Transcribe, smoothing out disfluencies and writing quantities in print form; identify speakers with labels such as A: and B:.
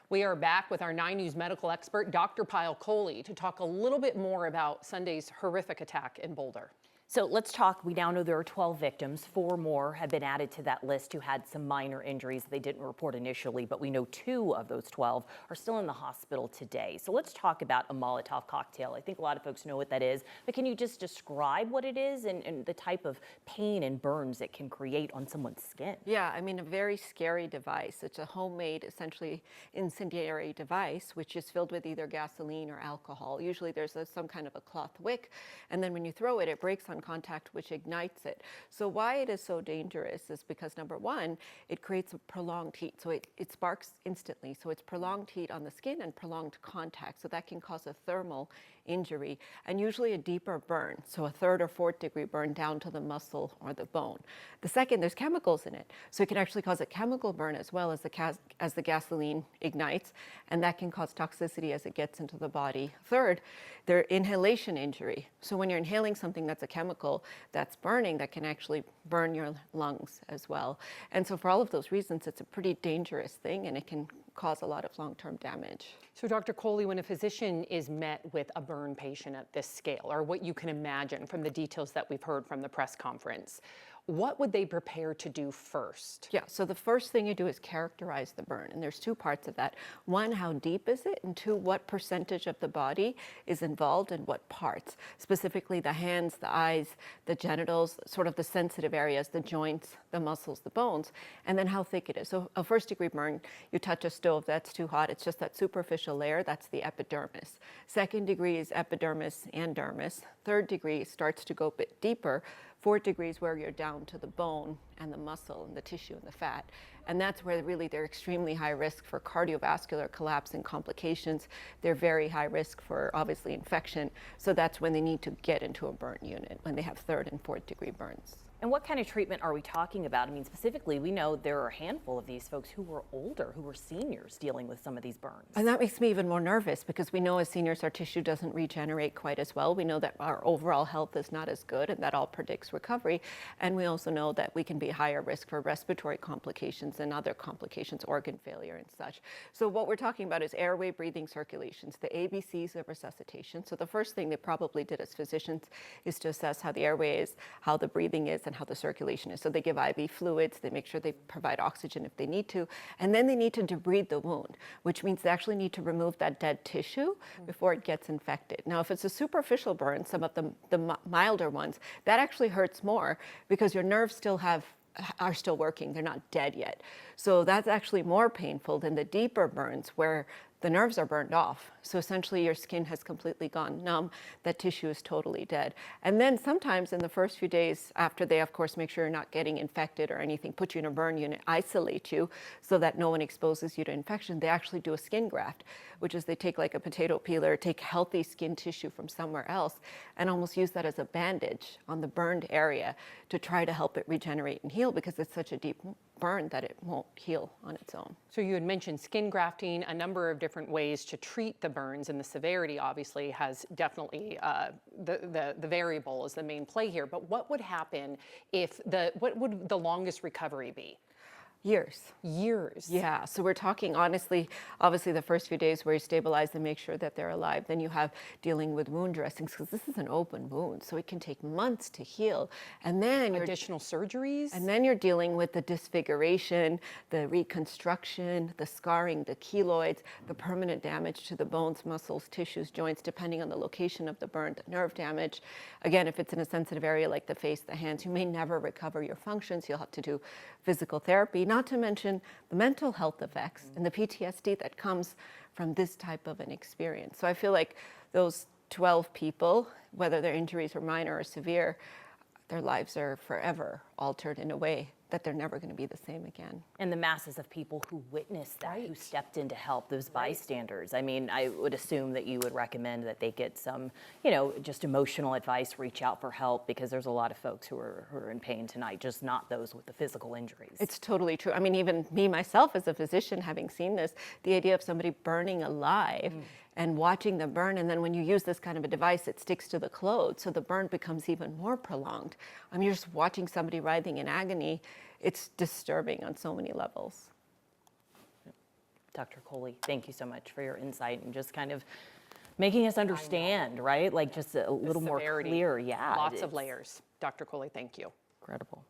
A: We are back with our 9 News medical expert, Dr. Pyle Coley, to talk a little bit more about Sunday's horrific attack in Boulder.
B: So let's talk. We now know there are 12 victims. 4 more have been added to that list who had some minor injuries they didn't report initially, but we know 2 of those 12 are still in the hospital today. So let's talk about a Molotov cocktail. I think a lot of folks know what that is, but can you just describe what it is and the type of pain and burns it can create on someone's skin?
C: Yeah, I mean, a very scary device. It's a homemade, essentially incendiary device, which is filled with either gasoline or alcohol. Usually there's some kind of a cloth wick, and then when you throw it, it breaks on contact, which ignites it. So why it is so dangerous is because, number one, it creates a prolonged heat. So it sparks instantly. So it's prolonged heat on the skin and prolonged contact. So that can cause a thermal injury and usually a deeper burn. So a 3rd or 4th degree burn down to the muscle or the bone. The second, there's chemicals in it. So it can actually cause a chemical burn as well as the gasoline ignites, and that can cause toxicity as it gets into the body. Third, there's inhalation injury. So when you're inhaling something that's a chemical that's burning, that can actually burn your lungs as well. And so for all of those reasons, it's a pretty dangerous thing, and it can cause a lot of long-term damage.
A: So Dr. Coley, when a physician is met with a burn patient at this scale, or what you can imagine from the details that we've heard from the press conference, what would they prepare to do first?
C: Yeah, so the first thing you do is characterize the burn, and there's 2 parts of that. 1, how deep is it, and 2, what percentage of the body is involved in what parts, specifically the hands, the eyes, the genitals, sort of the sensitive areas, the joints, the muscles, the bones, and then how thick it is. So a 1st degree burn, you touch a stove, that's too hot, it's just that superficial layer, that's the epidermis. 2nd degree is epidermis and dermis. 3rd degree starts to go a bit deeper. 4th degree is where you're down to the bone and the muscle and the tissue and the fat. And that's where really they're extremely high risk for cardiovascular collapse and complications. They're very high risk for, obviously, infection. So that's when they need to get into a burn unit, when they have 3rd and 4th degree burns.
B: And what kind of treatment are we talking about? I mean, specifically, we know there are a handful of these folks who were older, who were seniors dealing with some of these burns.
C: And that makes me even more nervous because we know as seniors, our tissue doesn't regenerate quite as well. We know that our overall health is not as good, and that all predicts recovery. And we also know that we can be higher risk for respiratory complications and other complications, organ failure and such. So what we're talking about is airway, breathing, circulations, the ABCs of resuscitation. So the first thing they probably did as physicians is to assess how the airway is, how the breathing is, and how the circulation is. So they give IV fluids, they make sure they provide oxygen if they need to, and then they need to debride the wound, which means they actually need to remove that dead tissue before it gets infected. Now, if it's a superficial burn, some of the milder ones, that actually hurts more because your nerves are still working, they're not dead yet. So that's actually more painful than the deeper burns where the nerves are burned off. So essentially your skin has completely gone numb, that tissue is totally dead. And then sometimes in the first few days after they, of course, make sure you're not getting infected or anything, put you in a burn unit, isolate you so that no one exposes you to infection, they actually do a skin graft, which is they take like a potato peeler, take healthy skin tissue from somewhere else and almost use that as a bandage on the burned area to try to help it regenerate and heal because it's such a deep burn that it won't heal on its own.
A: So you had mentioned skin grafting, a number of different ways to treat the burns, and the severity obviously has definitely the variable is the main play here. But what would happen if what would the longest recovery be?
C: Years.
A: Years.
C: Yeah, so we're talking honestly, obviously the first few days where you stabilize and make sure that they're alive. Then you have dealing with wound dressings because this is an open wound, so it can take months to heal. And then
A: additional surgeries.
C: And then you're dealing with the disfiguration, the reconstruction, the scarring, the keloids, the permanent damage to the bones, muscles, tissues, joints, depending on the location of the burn, the nerve damage. Again, if it's in a sensitive area like the face, the hands, you may never recover your functions. You'll have to do physical therapy, not to mention the mental health effects and the PTSD that comes from this type of an experience. So I feel like those 12 people, whether their injuries are minor or severe, their lives are forever altered in a way that they're never going to be the same again.
B: And the masses of people who witnessed that, who stepped in to help, those bystanders. I mean, I would assume that you would recommend that they get some, just emotional advice, reach out for help, because there's a lot of folks who are in pain tonight, just not those with the physical injuries.
C: It's totally true. I mean, even me, myself, as a physician, having seen this, the idea of somebody burning alive and watching them burn, and then when you use this kind of a device, it sticks to the clothes, so the burn becomes even more prolonged. I mean, you're just watching somebody writhing in agony. It's disturbing on so many levels.
B: Dr. Coley, thank you so much for your insight and just kind of making us understand, right? Like just a little more
A: Severity.
B: clear. Yeah.
A: Lots of layers. Dr. Coley, thank you.
B: Incredible.